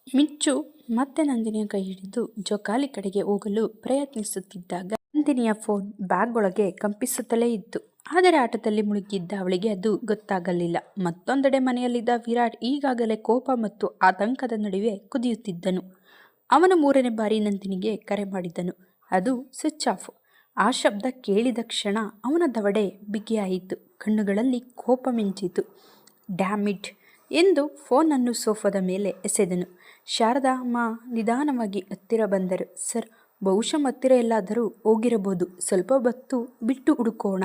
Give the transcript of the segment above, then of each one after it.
ಮಿಂಚು ಮತ್ತೆ ನಂದಿನಿಯ ಕೈ ಹಿಡಿದು ಜೋಕಾಲಿ ಕಡೆಗೆ ಹೋಗಲು ಪ್ರಯತ್ನಿಸುತ್ತಿದ್ದಾಗ ನಂದಿನಿಯ ಫೋನ್ ಬ್ಯಾಗ್ ಒಳಗೆ ಕಂಪಿಸುತ್ತಲೇ ಇತ್ತು. ಆದರೆ ಆಟದಲ್ಲಿ ಮುಳುಗಿದ್ದ ಅವಳಿಗೆ ಅದು ಗೊತ್ತಾಗಲಿಲ್ಲ. ಮತ್ತೊಂದೆಡೆ ಮನೆಯಲ್ಲಿದ್ದ ವಿರಾಟ್ ಈಗಾಗಲೇ ಕೋಪ ಮತ್ತು ಆತಂಕದ ನಡುವೆ ಕುದಿಯುತ್ತಿದ್ದನು. ಅವನು 3ನೇ ಬಾರಿ ನಂದಿನಿಗೆ ಕರೆ ಮಾಡಿದನು. ಅದು ಸ್ವಿಚ್ ಆಫ್. ಆ ಶಬ್ದ ಕೇಳಿದ ಕ್ಷಣ ಅವನ ದವಡೆ ಬಿಗಿಯಾಯಿತು. ಕಣ್ಣುಗಳಲ್ಲಿ ಕೋಪ ಮಿಂಚಿತು. ಡ್ಯಾಮ್ ಇಟ್ ಎಂದು ಫೋನನ್ನು ಸೋಫಾದ ಮೇಲೆ ಎಸೆದನು. ಶಾರದಾ ಅಮ್ಮ ನಿಧಾನವಾಗಿ ಹತ್ತಿರ ಬಂದರು. ಸರ್, ಬಹುಶಃ ಹತ್ತಿರ ಎಲ್ಲಾದರೂ ಹೋಗಿರಬಹುದು. ಸ್ವಲ್ಪ ಹೊತ್ತು ಬಿಟ್ಟು ಹುಡುಕೋಣ.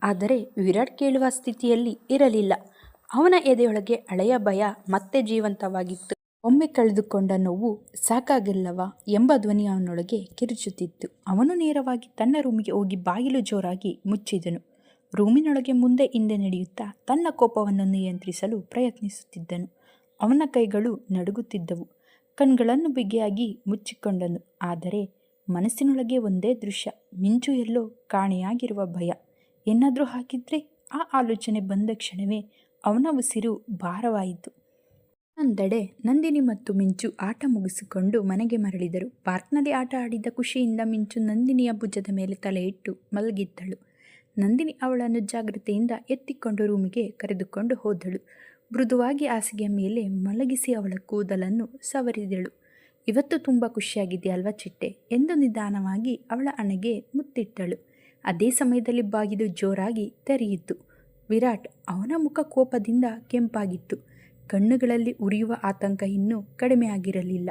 ಆದರೆ ವಿರಾಟ್ ಕೇಳುವ ಸ್ಥಿತಿಯಲ್ಲಿ ಇರಲಿಲ್ಲ. ಅವನ ಎದೆಯೊಳಗೆ ಹಳೆಯ ಭಯ ಮತ್ತೆ ಜೀವಂತವಾಗಿತ್ತು. ಒಮ್ಮೆ ಕಳೆದುಕೊಂಡ ನೋವು ಸಾಕಾಗಿಲ್ಲವಾ ಎಂಬ ಧ್ವನಿ ಅವನೊಳಗೆ ಕಿರುಚುತ್ತಿತ್ತು. ಅವನು ನೇರವಾಗಿ ತನ್ನ ರೂಮಿಗೆ ಹೋಗಿ ಬಾಗಿಲು ಜೋರಾಗಿ ಮುಚ್ಚಿದನು. ರೂಮಿನೊಳಗೆ ಮುಂದೆ ಹಿಂದೆ ನಡೆಯುತ್ತಾ ತನ್ನ ಕೋಪವನ್ನು ನಿಯಂತ್ರಿಸಲು ಪ್ರಯತ್ನಿಸುತ್ತಿದ್ದನು. ಅವನ ಕೈಗಳು ನಡುಗುತ್ತಿದ್ದವು. ಕಣ್ಗಳನ್ನು ಬಿಗಿಯಾಗಿ ಮುಚ್ಚಿಕೊಂಡನು. ಆದರೆ ಮನಸ್ಸಿನೊಳಗೆ ಒಂದೇ ದೃಶ್ಯ, ಮಿಂಚು ಎಲ್ಲೋ ಕಾಣೆಯಾಗಿರುವ ಭಯ. ಏನಾದರೂ ಹಾಕಿದ್ರೆ? ಆ ಆಲೋಚನೆ ಬಂದ ಕ್ಷಣವೇ ಅವನ ಉಸಿರು ಭಾರವಾಯಿತು. ಒಂದೆಡೆ ನಂದಿನಿ ಮತ್ತು ಮಿಂಚು ಆಟ ಮುಗಿಸಿಕೊಂಡು ಮನೆಗೆ ಮರಳಿದರು. ಪಾರ್ಕ್ನಲ್ಲಿ ಆಟ ಆಡಿದ್ದ ಖುಷಿಯಿಂದ ಮಿಂಚು ನಂದಿನಿಯ ಭುಜದ ಮೇಲೆ ತಲೆ ಇಟ್ಟು ಮಲಗಿದ್ದಳು. ನಂದಿನಿ ಅವಳನ್ನು ಜಾಗ್ರತೆಯಿಂದ ಎತ್ತಿಕೊಂಡು ರೂಮಿಗೆ ಕರೆದುಕೊಂಡು ಹೋದಳು. ಮೃದುವಾಗಿ ಹಾಸಿಗೆಯ ಮೇಲೆ ಮಲಗಿಸಿ ಅವಳ ಕೂದಲನ್ನು ಸವರಿದಳು. ಇವತ್ತು ತುಂಬ ಖುಷಿಯಾಗಿದೆಯಲ್ವಾ ಚಿಟ್ಟೆ ಎಂದು ನಿಧಾನವಾಗಿ ಅವಳ ಹಣೆಗೆ ಮುತ್ತಿಟ್ಟಳು. ಅದೇ ಸಮಯದಲ್ಲಿ ಬಾಗಿಲು ಜೋರಾಗಿ ತೆರೆಯಿತು. ವಿರಾಟ್. ಅವನ ಮುಖ ಕೋಪದಿಂದ ಕೆಂಪಾಗಿತ್ತು. ಕಣ್ಣುಗಳಲ್ಲಿ ಉರಿಯುವ ಆತಂಕ ಇನ್ನೂ ಕಡಿಮೆಯಾಗಿರಲಿಲ್ಲ.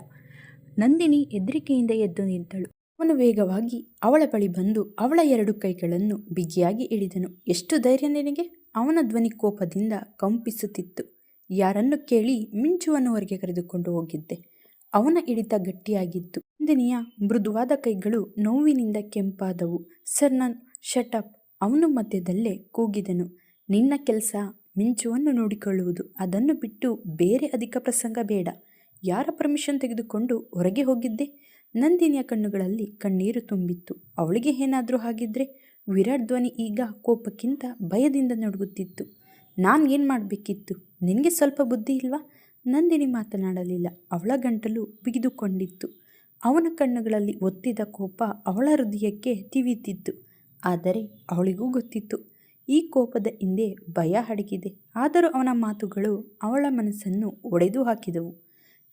ನಂದಿನಿ ಹೆದರಿಕೆಯಿಂದ ಎದ್ದು ನಿಂತಳು. ಅವನು ವೇಗವಾಗಿ ಅವಳ ಬಳಿ ಬಂದು ಅವಳ 2 ಕೈಗಳನ್ನು ಬಿಗಿಯಾಗಿ ಹಿಡಿದನು. ಎಷ್ಟು ಧೈರ್ಯ ನಿನಗೆ? ಅವನ ಧ್ವನಿ ಕೋಪದಿಂದ ಕಂಪಿಸುತ್ತಿತ್ತು. ಯಾರನ್ನು ಕೇಳಿ ಮಿಂಚುವನ್ನು ಹೊರಗೆ ಕರೆದುಕೊಂಡು ಹೋಗಿದ್ದೆ? ಅವನ ಹಿಡಿತ ಗಟ್ಟಿಯಾಗಿತ್ತು. ನಂದಿನಿಯ ಮೃದುವಾದ ಕೈಗಳು ನೋವಿನಿಂದ ಕೆಂಪಾದವು. ಸರ್, ನಾನು ಶಟಪ್. ಅವನು ಮಧ್ಯದಲ್ಲೇ ಕೂಗಿದನು. ನಿನ್ನ ಕೆಲಸ ಮಿಂಚುವನ್ನು ನೋಡಿಕೊಳ್ಳುವುದು. ಅದನ್ನು ಬಿಟ್ಟು ಬೇರೆ ಅಧಿಕ ಪ್ರಸಂಗ ಬೇಡ. ಯಾರ ಪರ್ಮಿಷನ್ ತೆಗೆದುಕೊಂಡು ಹೊರಗೆ ಹೋಗಿದ್ದೆ? ನಂದಿನಿಯ ಕಣ್ಣುಗಳಲ್ಲಿ ಕಣ್ಣೀರು ತುಂಬಿತ್ತು. ಅವಳಿಗೆ ಏನಾದರೂ ಆಗಿದ್ರೆ? ವಿರಾಟ್ ಧ್ವನಿ ಈಗ ಕೋಪಕ್ಕಿಂತ ಭಯದಿಂದ ನಡುಗುತ್ತಿತ್ತು. ನಾನು ಏನು ಮಾಡಬೇಕಿತ್ತು? ನಿನಗೆ ಸ್ವಲ್ಪ ಬುದ್ಧಿ ಇಲ್ವಾ? ನಂದಿನಿ ಮಾತನಾಡಲಿಲ್ಲ. ಅವಳ ಗಂಟಲು ಬಿಗಿದುಕೊಂಡಿತ್ತು. ಅವನ ಕಣ್ಣುಗಳಲ್ಲಿ ಒತ್ತಿದ ಕೋಪ ಅವಳ ಹೃದಯಕ್ಕೆ ತಿವಿತಿತ್ತು. ಆದರೆ ಅವಳಿಗೂ ಗೊತ್ತಿತ್ತು, ಈ ಕೋಪದ ಹಿಂದೆ ಭಯ ಅಡಗಿದೆ. ಆದರೂ ಅವನ ಮಾತುಗಳು ಅವಳ ಮನಸ್ಸನ್ನು ಒಡೆದು ಹಾಕಿದವು.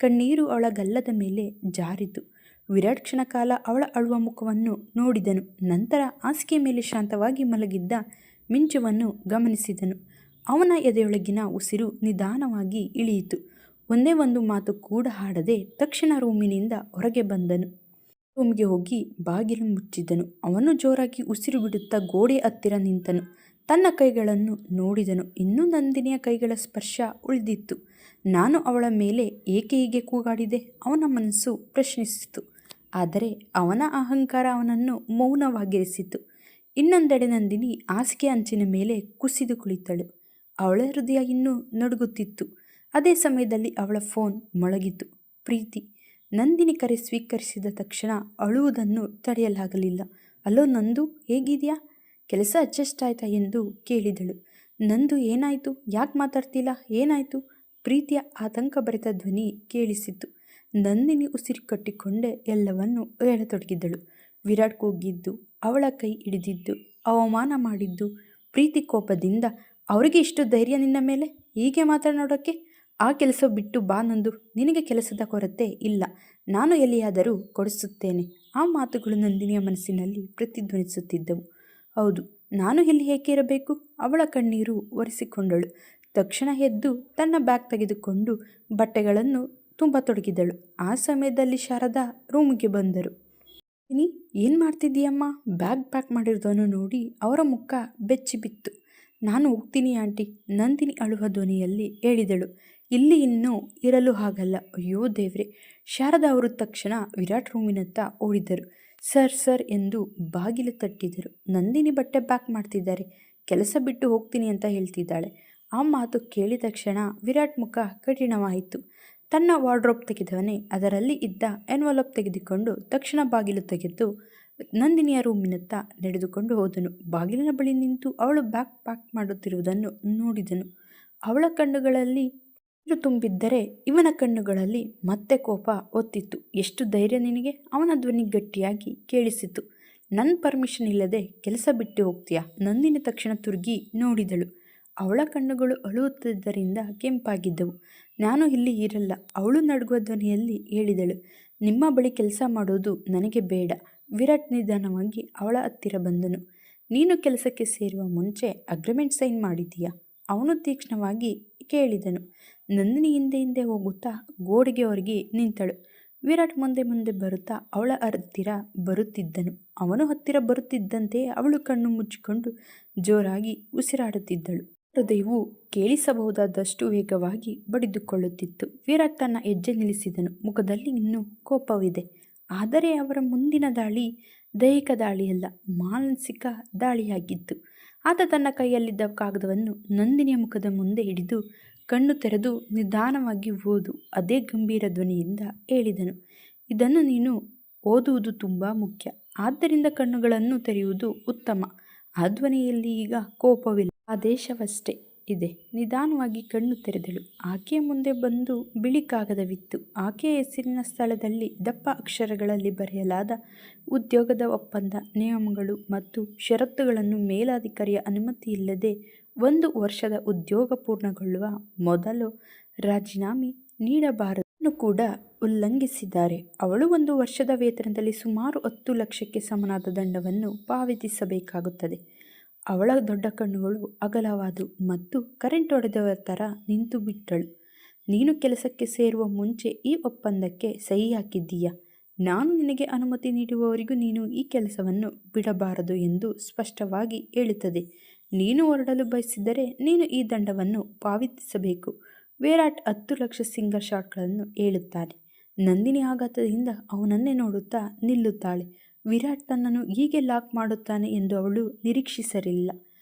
ಕಣ್ಣೀರು ಅವಳ ಗಲ್ಲದ ಮೇಲೆ ಜಾರಿತು. ವಿರಾಟ್ ಕ್ಷಣಕಾಲ ಅವಳ ಅಳುವ ಮುಖವನ್ನು ನೋಡಿದನು. ನಂತರ ಹಾಸಿಗೆ ಮೇಲೆ ಶಾಂತವಾಗಿ ಮಲಗಿದ್ದ ಮಿಂಚುವನ್ನು ಗಮನಿಸಿದನು. ಅವನ ಎದೆಯೊಳಗಿನ ಉಸಿರು ನಿಧಾನವಾಗಿ ಇಳಿಯಿತು. ಒಂದೇ ಒಂದು ಮಾತು ಕೂಡ ಆಡದೆ ತಕ್ಷಣ ರೂಮಿನಿಂದ ಹೊರಗೆ ಬಂದನು. ರೂಮಿಗೆ ಹೋಗಿ ಬಾಗಿಲು ಮುಚ್ಚಿದನು. ಅವನು ಜೋರಾಗಿ ಉಸಿರು ಬಿಡುತ್ತಾ ಗೋಡೆ ಹತ್ತಿರ ನಿಂತನು. ತನ್ನ ಕೈಗಳನ್ನು ನೋಡಿದನು. ಇನ್ನೂ ನಂದಿನಿಯ ಕೈಗಳ ಸ್ಪರ್ಶ ಉಳಿದಿತ್ತು. ನಾನು ಅವಳ ಮೇಲೆ ಏಕೆ ಹೀಗೆ ಕೂಗಾಡಿದೆ? ಅವನ ಮನಸ್ಸು ಪ್ರಶ್ನಿಸಿತು. ಆದರೆ ಅವನ ಅಹಂಕಾರ ಅವನನ್ನು ಮೌನವಾಗಿರಿಸಿತು. ಇನ್ನೊಂದೆಡೆ ನಂದಿನಿ ಹಾಸಿಗೆ ಅಂಚಿನ ಮೇಲೆ ಕುಸಿದು ಕುಳಿತಳು. ಅವಳ ಹೃದಯ ಇನ್ನೂ ನಡುಗುತ್ತಿತ್ತು. ಅದೇ ಸಮಯದಲ್ಲಿ ಅವಳ ಫೋನ್ ಮೊಳಗಿತು. ಪ್ರೀತಿ. ನಂದಿನಿ ಕರೆ ಸ್ವೀಕರಿಸಿದ ತಕ್ಷಣ ಅಳುವುದನ್ನು ತಡೆಯಲಾಗಲಿಲ್ಲ. ಹಲೋ ನಂದು, ಹೇಗಿದೆಯಾ? ಕೆಲಸ ಅಡ್ಜಸ್ಟ್ ಆಯ್ತಾ ಎಂದು ಕೇಳಿದಳು. ನಂದು, ಏನಾಯಿತು? ಯಾಕೆ ಮಾತಾಡ್ತಿಲ್ಲ? ಏನಾಯಿತು? ಪ್ರೀತಿಯ ಆತಂಕ ಭರಿತ ಧ್ವನಿ ಕೇಳಿಸಿತು. ನಂದಿನಿ ಉಸಿರು ಕಟ್ಟಿಕೊಂಡೇ ಎಲ್ಲವನ್ನೂ ಹೇಳತೊಡಗಿದಳು. ವಿರಾಟ್ ಕೂಗಿದ್ದು, ಅವಳ ಕೈ ಹಿಡಿದಿದ್ದು, ಅವಮಾನ ಮಾಡಿದ್ದು, ಪ್ರೀತಿ ಕೋಪದಿಂದ. ಅವರಿಗೆ ಇಷ್ಟು ಧೈರ್ಯ ನಿನ್ನ ಮೇಲೆ ಹೀಗೆ ಮಾತನಾಡೋಕ್ಕೆ? ಆ ಕೆಲಸ ಬಿಟ್ಟು ಬಾ ನಂದು. ನಿನಗೆ ಕೆಲಸದ ಕೊರತೆ ಇಲ್ಲ. ನಾನು ಎಲ್ಲಿಯಾದರೂ ಕೊಡಿಸುತ್ತೇನೆ. ಆ ಮಾತುಗಳು ನಂದಿನಿಯ ಮನಸ್ಸಿನಲ್ಲಿ ಪ್ರತಿಧ್ವನಿಸುತ್ತಿದ್ದವು. ಹೌದು, ನಾನು ಇಲ್ಲಿ ಏಕೆ ಇರಬೇಕು? ಅವಳ ಕಣ್ಣೀರು ಒರೆಸಿಕೊಂಡಳು. ತಕ್ಷಣ ಎದ್ದು ತನ್ನ ಬ್ಯಾಗ್ ತೆಗೆದುಕೊಂಡು ಬಟ್ಟೆಗಳನ್ನು ತುಂಬತೊಡಗಿದಳು. ಆ ಸಮಯದಲ್ಲಿ ಶಾರದಾ ರೂಮಿಗೆ ಬಂದರು. ನೀ ಏನು ಮಾಡ್ತಿದ್ದೀಯಮ್ಮ? ಬ್ಯಾಗ್ ಪ್ಯಾಕ್ ಮಾಡಿರೋದನ್ನು ನೋಡಿ ಅವರ ಮುಖ ಬೆಚ್ಚಿಬಿತ್ತು. ನಾನು ಹೋಗ್ತೀನಿ ಆಂಟಿ, ನಂದಿನಿ ಅಳುವ ಧ್ವನಿಯಲ್ಲಿ ಹೇಳಿದಳು. ಇಲ್ಲಿ ಇನ್ನೂ ಇರಲು ಆಗಲ್ಲ. ಅಯ್ಯೋ ದೇವ್ರೆ! ಶಾರದಾ ಅವರು ತಕ್ಷಣ ವಿರಾಟ್ ರೂಮಿನತ್ತ ಓಡಿದರು. ಸರ್ ಸರ್ ಎಂದು ಬಾಗಿಲು ತಟ್ಟಿದರು. ನಂದಿನಿ ಬಟ್ಟೆ ಪ್ಯಾಕ್ ಮಾಡ್ತಿದ್ದಾರೆ. ಕೆಲಸ ಬಿಟ್ಟು ಹೋಗ್ತೀನಿ ಅಂತ ಹೇಳ್ತಿದ್ದಾಳೆ. ಆ ಮಾತು ಕೇಳಿದ ಕ್ಷಣ ವಿರಾಟ್ ಮುಖ ಕಠಿಣವಾಯಿತು. ತನ್ನ ವಾರ್ಡ್ರೋಬ್ ತೆಗೆದವನೇ ಅದರಲ್ಲಿ ಇದ್ದ ಎನ್ವಲಪ್ ತೆಗೆದುಕೊಂಡು ತಕ್ಷಣ ಬಾಗಿಲು ತೆಗೆದು ನಂದಿನಿಯ ರೂಮಿನತ್ತ ನಡೆದುಕೊಂಡು ಹೋದನು. ಬಾಗಿಲಿನ ಬಳಿ ನಿಂತು ಅವಳು ಬ್ಯಾಗ್ ಪ್ಯಾಕ್ ಮಾಡುತ್ತಿರುವುದನ್ನು ನೋಡಿದನು. ಅವಳ ಕಣ್ಣುಗಳಲ್ಲಿ ತುಂಬಿದ್ದರೆ ಇವನ ಕಣ್ಣುಗಳಲ್ಲಿ ಮತ್ತೆ ಕೋಪ ಒತ್ತಿತ್ತು. ಎಷ್ಟು ಧೈರ್ಯ ನಿನಗೆ? ಅವನ ಧ್ವನಿ ಗಟ್ಟಿಯಾಗಿ ಕೇಳಿಸಿತು. ನನ್ನ ಪರ್ಮಿಷನ್ ಇಲ್ಲದೆ ಕೆಲಸ ಬಿಟ್ಟು ಹೋಗ್ತೀಯಾ? ನಂದಿನಿ ತಕ್ಷಣ ತಿರುಗಿ ನೋಡಿದಳು. ಅವಳ ಕಣ್ಣುಗಳು ಅಳುತ್ತಿದ್ದರಿಂದ ಕೆಂಪಾಗಿದ್ದವು. ನಾನು ಇಲ್ಲಿ ಇರಲ್ಲ, ಅವಳು ನಡುಗುವ ಧ್ವನಿಯಲ್ಲಿ ಹೇಳಿದಳು. ನಿಮ್ಮ ಬಳಿ ಕೆಲಸ ಮಾಡೋದು ನನಗೆ ಬೇಡ. ವಿರಾಟ್ ನಿಧಾನವಾಗಿ ಅವಳ ಹತ್ತಿರ ಬಂದನು. ನೀನು ಕೆಲಸಕ್ಕೆ ಸೇರುವ ಮುಂಚೆ ಅಗ್ರಿಮೆಂಟ್ ಸೈನ್ ಮಾಡಿದ್ದೀಯಾ? ಅವನು ತೀಕ್ಷ್ಣವಾಗಿ ಕೇಳಿದನು. ನಂದಿನಿ ಹಿಂದೆ ಹೋಗುತ್ತಾ ಗೋಡೆಗೆ ಹೊರಗಿ ನಿಂತಳು. ವಿರಾಟ್ ಮುಂದೆ ಮುಂದೆ ಬರುತ್ತಾ ಅವಳ ಹತ್ತಿರ ಬರುತ್ತಿದ್ದನು. ಅವನು ಹತ್ತಿರ ಬರುತ್ತಿದ್ದಂತೆ ಅವಳು ಕಣ್ಣು ಮುಚ್ಚಿಕೊಂಡು ಜೋರಾಗಿ ಉಸಿರಾಡುತ್ತಿದ್ದಳು. ಹೃದಯವು ಕೇಳಿಸಬಹುದಾದಷ್ಟು ವೇಗವಾಗಿ ಬಡಿದುಕೊಳ್ಳುತ್ತಿತ್ತು. ವಿರಾಟ್ ತನ್ನ ಹೆಜ್ಜೆ ನಿಲ್ಲಿಸಿದನು. ಮುಖದಲ್ಲಿ ಇನ್ನೂ ಕೋಪವಿದೆ. ಆದರೆ ಅವರ ಮುಂದಿನ ದಾಳಿ ದೈಹಿಕ ದಾಳಿಯಲ್ಲ, ಮಾನಸಿಕ ದಾಳಿಯಾಗಿತ್ತು. ಆತ ತನ್ನ ಕೈಯಲ್ಲಿದ್ದ ಕಾಗದವನ್ನು ನಂದಿನಿಯ ಮುಖದ ಮುಂದೆ ಹಿಡಿದು ಕಣ್ಣು ತೆರೆದು ನಿಧಾನವಾಗಿ ಓದು. ಅದೇ ಗಂಭೀರ ಧ್ವನಿಯಿಂದ ಹೇಳಿದನು. ಇದನ್ನು ನೀನು ಓದುವುದು ತುಂಬ ಮುಖ್ಯ, ಆದ್ದರಿಂದ ಕಣ್ಣುಗಳನ್ನು ತೆರೆಯುವುದು ಉತ್ತಮ. ಆ ಧ್ವನಿಯಲ್ಲಿ ಈಗ ಕೋಪವಿಲ್ಲ, ಆದೇಶವಷ್ಟೇ ಇದೆ. ನಿಧಾನವಾಗಿ ಕಣ್ಣು ತೆರೆದಳು. ಆಕೆಯ ಮುಂದೆ ಬಂದು ಬಿಳಿ ಕಾಗದವಿತ್ತು. ಆಕೆಯ ಹೆಸರಿನ ಸ್ಥಳದಲ್ಲಿ ದಪ್ಪ ಅಕ್ಷರಗಳಲ್ಲಿ ಬರೆಯಲಾದ ಉದ್ಯೋಗದ ಒಪ್ಪಂದ, ನಿಯಮಗಳು ಮತ್ತು ಷರತ್ತುಗಳನ್ನು ಮೇಲಾಧಿಕಾರಿಯ ಅನುಮತಿಯಿಲ್ಲದೆ 1 ವರ್ಷದ ಉದ್ಯೋಗ ಪೂರ್ಣಗೊಳ್ಳುವ ಮೊದಲು ರಾಜೀನಾಮೆ ನೀಡಬಾರದನ್ನು ಕೂಡ ಉಲ್ಲಂಘಿಸಿದ್ದಾರೆ. ಅವಳು 1 ವರ್ಷದ ವೇತನದಲ್ಲಿ ಸುಮಾರು 10 ಲಕ್ಷಕ್ಕೆ ಸಮನಾದ ದಂಡವನ್ನು ಪಾವತಿಸಬೇಕಾಗುತ್ತದೆ. ಅವಳ ದೊಡ್ಡ ಕಣ್ಣುಗಳು ಅಗಲವಾದವು ಮತ್ತು ಕರೆಂಟ್ ಹೊಡೆದವರ ಥರ ನಿಂತು ಬಿಟ್ಟಳು. ನೀನು ಕೆಲಸಕ್ಕೆ ಸೇರುವ ಮುಂಚೆ ಈ ಒಪ್ಪಂದಕ್ಕೆ ಸಹಿ ಹಾಕಿದ್ದೀಯಾ? ನಾನು ನಿನಗೆ ಅನುಮತಿ ನೀಡುವವರೆಗೂ ನೀನು ಈ ಕೆಲಸವನ್ನು ಬಿಡಬಾರದು ಎಂದು ಸ್ಪಷ್ಟವಾಗಿ ಹೇಳುತ್ತದೆ. ನೀನು ಹೊರಡಲು ಬಯಸಿದರೆ ನೀನು ಈ ದಂಡವನ್ನು ಪಾವತಿಸಬೇಕು. ವಿರಾಟ್ 10 ಲಕ್ಷ ಸಿಂಗಲ್ ಶಾಟ್ಗಳನ್ನು ಹೇಳುತ್ತಾನೆ. ನಂದಿನಿ ಆಘಾತದಿಂದ ಅವನನ್ನೇ ನೋಡುತ್ತಾ ನಿಲ್ಲುತ್ತಾಳೆ. ವಿರಾಟ್ ತನ್ನನ್ನು ಹೀಗೆ ಲಾಕ್ ಮಾಡುತ್ತಾನೆ ಎಂದು ಅವಳು ನಿರೀಕ್ಷಿಸಿರಲಿಲ್ಲ.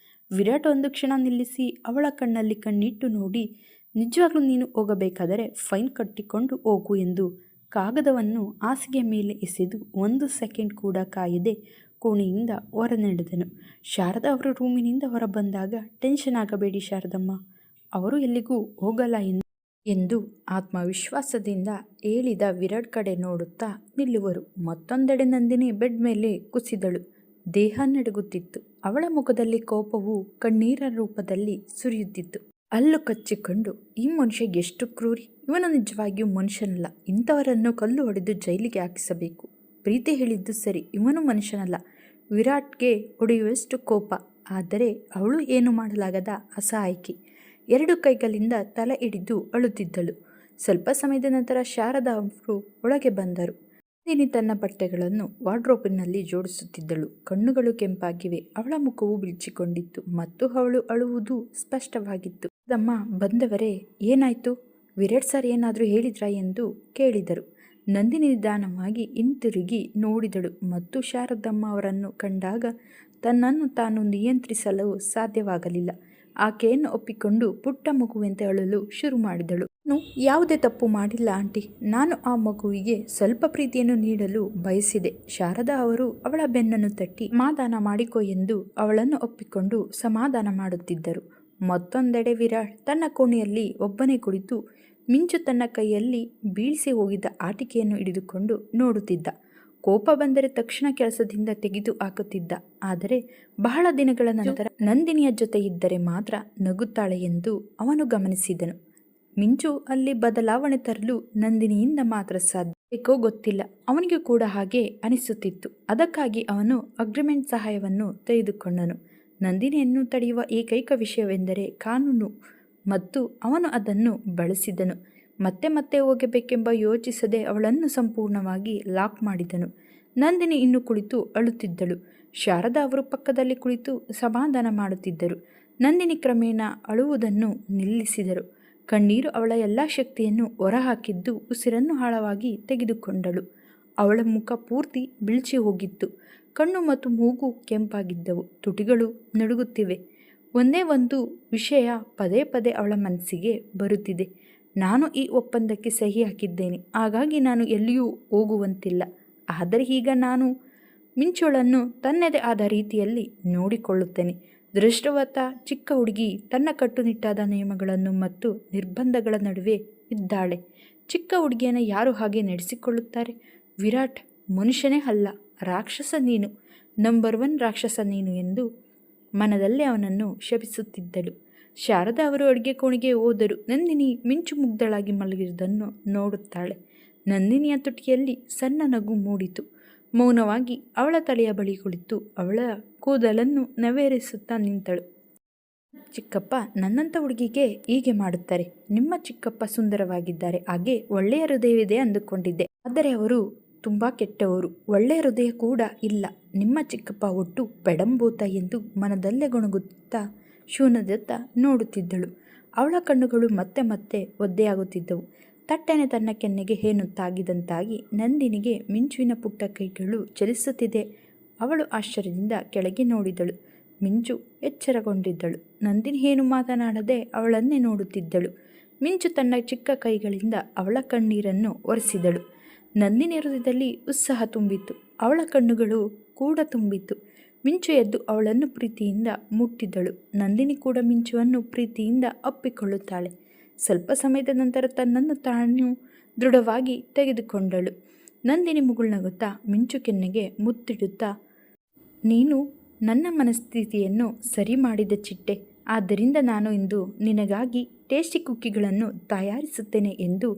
ವಿರಾಟ್ ಒಂದು ಕ್ಷಣ ನಿಲ್ಲಿಸಿ ಅವಳ ಕಣ್ಣಲ್ಲಿ ಕಣ್ಣಿಟ್ಟು ನೋಡಿ, ನಿಜವಾಗ್ಲೂ ನೀನು ಹೋಗಬೇಕಾದರೆ ಫೈನ್ ಕಟ್ಟಿಕೊಂಡು ಹೋಗು ಎಂದು ಕಾಗದವನ್ನು ಹಾಸಿಗೆ ಮೇಲೆ ಎಸೆದು 1 ಸೆಕೆಂಡ್ ಕೂಡ ಕಾಯದೆ ಕೋಣೆಯಿಂದ ಹೊರ ನಡೆದನು. ಶಾರದಾ ಅವರ ರೂಮಿನಿಂದ ಹೊರ ಬಂದಾಗ, ಟೆನ್ಷನ್ ಆಗಬೇಡಿ ಶಾರದಮ್ಮ, ಅವರು ಎಲ್ಲಿಗೂ ಹೋಗಲ್ಲ ಎಂದು ಆತ್ಮವಿಶ್ವಾಸದಿಂದ ಹೇಳಿದ ವಿರಾಟ್ ಕಡೆ ನೋಡುತ್ತಾ ನಿಲ್ಲುವರು. ಮತ್ತೊಂದೆಡೆ ನಂದಿನಿ ಬೆಡ್ ಮೇಲೆ ಕುಸಿದಳು. ದೇಹ ನಡುಗುತ್ತಿತ್ತು. ಅವಳ ಮುಖದಲ್ಲಿ ಕೋಪವು ಕಣ್ಣೀರ ರೂಪದಲ್ಲಿ ಸುರಿಯುತ್ತಿತ್ತು. ಹಲ್ಲು ಕಚ್ಚಿಕೊಂಡು, ಈ ಮನುಷ್ಯ ಎಷ್ಟು ಕ್ರೂರಿ! ಇವನು ನಿಜವಾಗಿಯೂ ಮನುಷ್ಯನಲ್ಲ. ಇಂಥವರನ್ನು ಕಲ್ಲು ಹೊಡೆದು ಜೈಲಿಗೆ ಹಾಕಿಸಬೇಕು. ಪ್ರೀತಿ ಹೇಳಿದ್ದು ಸರಿ, ಇವನು ಮನುಷ್ಯನಲ್ಲ. ವಿರಾಟ್ಗೆ ಹೊಡೆಯುವಷ್ಟು ಕೋಪ. ಆದರೆ ಅವಳು ಏನು ಮಾಡಲಾಗದ ಅಸಹಾಯಕಿ. 2 ಕೈಗಳಿಂದ ತಲೆ ಹಿಡಿದು ಅಳುತ್ತಿದ್ದಳು. ಸ್ವಲ್ಪ ಸಮಯದ ನಂತರ ಶಾರದಾ ಅವರು ಒಳಗೆ ಬಂದರು. ನಂದಿನಿ ತನ್ನ ಬಟ್ಟೆಗಳನ್ನು ವಾರ್ಡ್ರೋಬಿನಲ್ಲಿ ಜೋಡಿಸುತ್ತಿದ್ದಳು. ಕಣ್ಣುಗಳು ಕೆಂಪಾಗಿವೆ. ಅವಳ ಮುಖವು ಬಿಳಿಚಿಕೊಂಡಿತ್ತು ಮತ್ತು ಅವಳು ಅಳುವುದು ಸ್ಪಷ್ಟವಾಗಿತ್ತು. ಅದಮ್ಮ, ಬಂದವರೇ, ಏನಾಯ್ತು? ವಿರಾಟ್ ಸರ್ ಏನಾದರೂ ಹೇಳಿದ್ರಾ ಎಂದು ಕೇಳಿದರು. ನಂದಿನಿ ನಿಧಾನವಾಗಿ ಹಿಂತಿರುಗಿ ನೋಡಿದಳು ಮತ್ತು ಶಾರದಮ್ಮ ಅವರನ್ನು ಕಂಡಾಗ ತನ್ನನ್ನು ತಾನು ನಿಯಂತ್ರಿಸಲು ಸಾಧ್ಯವಾಗಲಿಲ್ಲ. ಆಕೆಯನ್ನು ಒಪ್ಪಿಕೊಂಡು ಪುಟ್ಟ ಮಗುವಂತೆ ಅಳಲು ಶುರು ಮಾಡಿದಳು. ನಾನು ಯಾವುದೇ ತಪ್ಪು ಮಾಡಿಲ್ಲ ಆಂಟಿ. ನಾನು ಆ ಮಗುವಿಗೆ ಸ್ವಲ್ಪ ಪ್ರೀತಿಯನ್ನು ನೀಡಲು ಬಯಸಿದೆ. ಶಾರದಾ ಅವರು ಅವಳ ಬೆನ್ನನ್ನು ತಟ್ಟಿ ಸಮಾಧಾನ ಮಾಡಿಕೊ ಎಂದು ಅವಳನ್ನು ಒಪ್ಪಿಕೊಂಡು ಸಮಾಧಾನ ಮಾಡುತ್ತಿದ್ದರು. ಮತ್ತೊಂದೆಡೆ ವಿರಾಟ್ ತನ್ನ ಕೋಣೆಯಲ್ಲಿ ಒಬ್ಬನೇ ಕುಳಿತು ಮಿಂಚು ತನ್ನ ಕೈಯಲ್ಲಿ ಬೀಳಿಸಿ ಹೋಗಿದ್ದ ಆಟಿಕೆಯನ್ನು ಹಿಡಿದುಕೊಂಡು ನೋಡುತ್ತಿದ್ದ. ಕೋಪ ಬಂದರೆ ತಕ್ಷಣ ಕೆಲಸದಿಂದ ತೆಗೆದು ಹಾಕುತ್ತಿದ್ದ. ಆದರೆ ಬಹಳ ದಿನಗಳ ನಂತರ ನಂದಿನಿಯ ಜೊತೆ ಇದ್ದರೆ ಮಾತ್ರ ನಗುತ್ತಾಳೆ ಎಂದು ಅವನು ಗಮನಿಸಿದನು. ಮಿಂಚು ಅಲ್ಲಿ ಬದಲಾವಣೆ ತರಲು ನಂದಿನಿಯಿಂದ ಮಾತ್ರ ಸಾಧ್ಯ. ಏಕೋ ಗೊತ್ತಿಲ್ಲ, ಅವನಿಗೆ ಕೂಡ ಹಾಗೆ ಅನಿಸುತ್ತಿತ್ತು. ಅದಕ್ಕಾಗಿ ಅವನು ಅಗ್ರಿಮೆಂಟ್ ಸಹಾಯವನ್ನು ತೆಗೆದುಕೊಂಡನು. ನಂದಿನಿಯನ್ನು ತಡೆಯುವ ಏಕೈಕ ವಿಷಯವೆಂದರೆ ಕಾನೂನು ಮತ್ತು ಅವನು ಅದನ್ನು ಬಳಸಿದನು. ಮತ್ತೆ ಹೋಗಬೇಕೆಂಬ ಯೋಚಿಸದೆ ಅವಳನ್ನು ಸಂಪೂರ್ಣವಾಗಿ ಲಾಕ್ ಮಾಡಿದನು. ನಂದಿನಿ ಇನ್ನು ಕುಳಿತು ಅಳುತ್ತಿದ್ದಳು. ಶಾರದಾ ಅವರು ಪಕ್ಕದಲ್ಲಿ ಕುಳಿತು ಸಮಾಧಾನ ಮಾಡುತ್ತಿದ್ದರು. ನಂದಿನಿ ಕ್ರಮೇಣ ಅಳುವುದನ್ನು ನಿಲ್ಲಿಸಿದರು. ಕಣ್ಣೀರು ಅವಳ ಎಲ್ಲ ಶಕ್ತಿಯನ್ನು ಹೊರಹಾಕಿದ್ದು ಉಸಿರನ್ನು ಆಳವಾಗಿ ತೆಗೆದುಕೊಂಡಳು. ಅವಳ ಮುಖ ಪೂರ್ತಿ ಬಿಳಿಚಿ ಹೋಗಿತ್ತು. ಕಣ್ಣು ಮತ್ತು ಮೂಗು ಕೆಂಪಾಗಿದ್ದವು. ತುಟಿಗಳು ನಡುಗುತ್ತಿವೆ. ಒಂದೇ ಒಂದು ವಿಷಯ ಪದೇ ಅವಳ ಮನಸ್ಸಿಗೆ ಬರುತ್ತಿದೆ. ನಾನು ಈ ಒಪ್ಪಂದಕ್ಕೆ ಸಹಿ ಹಾಕಿದ್ದೇನೆ, ಹಾಗಾಗಿ ನಾನು ಎಲ್ಲಿಯೂ ಹೋಗುವಂತಿಲ್ಲ. ಆದರೆ ಈಗ ನಾನು ಮಿಂಚುಳನ್ನು ತನ್ನದೇ ಆದ ರೀತಿಯಲ್ಲಿ ನೋಡಿಕೊಳ್ಳುತ್ತೇನೆ. ದೃಷ್ಟವತ ಚಿಕ್ಕ ಹುಡುಗಿ ತನ್ನ ಕಟ್ಟುನಿಟ್ಟಾದ ನಿಯಮಗಳನ್ನು ಮತ್ತು ನಿರ್ಬಂಧಗಳ ನಡುವೆ ಇದ್ದಾಳೆ. ಚಿಕ್ಕ ಹುಡುಗಿಯನ್ನು ಯಾರು ಹಾಗೆ ನಡೆಸಿಕೊಳ್ಳುತ್ತಾರೆ? ವಿರಾಟ್ ಮನುಷ್ಯನೇ ಅಲ್ಲ, ರಾಕ್ಷಸ ನೀನು, ನಂಬರ್ 1 ರಾಕ್ಷಸ ನೀನು ಎಂದು ಮನದಲ್ಲೇ ಅವನನ್ನು ಶಪಿಸುತ್ತಿದ್ದಳು. ಶಾರದಾ ಅವರು ಅಡುಗೆ ಕೋಣೆಗೆ ಹೋದರು. ನಂದಿನಿ ಮಿಂಚು ಮುಗ್ಧಳಾಗಿ ಮಲಗಿರುವುದನ್ನು ನೋಡುತ್ತಾಳೆ. ನಂದಿನಿಯ ತುಟಿಯಲ್ಲಿ ಸಣ್ಣ ನಗು ಮೂಡಿತು. ಮೌನವಾಗಿ ಅವಳ ತಲೆಯ ಬಳಿ ಕುಳಿತು ಅವಳ ಕೂದಲನ್ನು ನವೇರಿಸುತ್ತಾ ನಿಂತಳು. ಚಿಕ್ಕಪ್ಪ ನನ್ನಂಥ ಹುಡುಗಿಗೆ ಹೀಗೆ ಮಾಡುತ್ತಾರೆ. ನಿಮ್ಮ ಚಿಕ್ಕಪ್ಪ ಸುಂದರವಾಗಿದ್ದಾರೆ, ಹಾಗೆ ಒಳ್ಳೆಯ ಹೃದಯವಿದೆ ಅಂದುಕೊಂಡಿದ್ದೆ. ಆದರೆ ಅವರು ತುಂಬ ಕೆಟ್ಟವರು, ಒಳ್ಳೆಯ ಹೃದಯ ಕೂಡ ಇಲ್ಲ. ನಿಮ್ಮ ಚಿಕ್ಕಪ್ಪ ಒಟ್ಟು ಪೆಡಂಭೂತ ಎಂದು ಮನದಲ್ಲೇ ಗೊಣಗುತ್ತಾ ಶೂನ್ಯದತ್ತ ನೋಡುತ್ತಿದ್ದಳು. ಅವಳ ಕಣ್ಣುಗಳು ಮತ್ತೆ ಮತ್ತೆ ಒದ್ದೆಯಾಗುತ್ತಿದ್ದವು. ತಟ್ಟನೆ ತನ್ನ ಕೆನ್ನೆಗೆ ಏನು ತಾಗಿದಂತಾಗಿ ನಂದಿನಿಗೆ ಮಿಂಚುವಿನ ಪುಟ್ಟ ಕೈಗಳು ಚಲಿಸುತ್ತಿದೆ. ಅವಳು ಆಶ್ಚರ್ಯದಿಂದ ಕೆಳಗೆ ನೋಡಿದಳು. ಮಿಂಚು ಎಚ್ಚರಗೊಂಡಿದ್ದಳು. ನಂದಿನಿ ಏನು ಮಾತನಾಡದೆ ಅವಳನ್ನೇ ನೋಡುತ್ತಿದ್ದಳು. ಮಿಂಚು ತನ್ನ ಚಿಕ್ಕ ಕೈಗಳಿಂದ ಅವಳ ಕಣ್ಣೀರನ್ನು ಒರೆಸಿದಳು. ನಂದಿನಿ ಹೃದಯದಲ್ಲಿ ಉತ್ಸಾಹ ತುಂಬಿತು. ಅವಳ ಕಣ್ಣುಗಳು ಕೂಡ ತುಂಬಿತು. ಮಿಂಚು ಎದ್ದು ಅವಳನ್ನು ಪ್ರೀತಿಯಿಂದ ಮುಟ್ಟಿದಳು. ನಂದಿನಿ ಕೂಡ ಮಿಂಚುವನ್ನು ಪ್ರೀತಿಯಿಂದ ಅಪ್ಪಿಕೊಳ್ಳುತ್ತಾಳೆ. ಸ್ವಲ್ಪ ಸಮಯದ ನಂತರ ತನ್ನನ್ನು ತಾನು ದೃಢವಾಗಿ ತೆಗೆದುಕೊಂಡಳು. ನಂದಿನಿ ಮುಗುಳ್ನಗುತ್ತಾ ಮಿಂಚು ಕೆನ್ನೆಗೆ ಮುತ್ತಿಡುತ್ತಾ, ನೀನು ನನ್ನ ಮನಸ್ಥಿತಿಯನ್ನು ಸರಿ ಮಾಡಿದ ಚಿಟ್ಟೆ. ಆದ್ದರಿಂದ ನಾನು ಇಂದು ನಿನಗಾಗಿ ಟೇಸ್ಟಿ ಕುಕ್ಕಿಗಳನ್ನು ತಯಾರಿಸುತ್ತೇನೆ ಎಂದು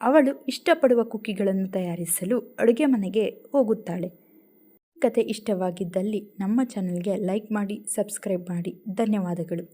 ಅವಳು ಇಷ್ಟಪಡುವ ಕುಕ್ಕಿಗಳನ್ನು ತಯಾರಿಸಲು ಅಡುಗೆ ಮನೆಗೆ ಹೋಗುತ್ತಾಳೆ. ಕತೆ ಇಷ್ಟವಾಗಿದ್ದಲ್ಲಿ ನಮ್ಮ ಚಾನಲ್ಗೆ ಲೈಕ್ ಮಾಡಿ, ಸಬ್ಸ್ಕ್ರೈಬ್ ಮಾಡಿ. ಧನ್ಯವಾದಗಳು.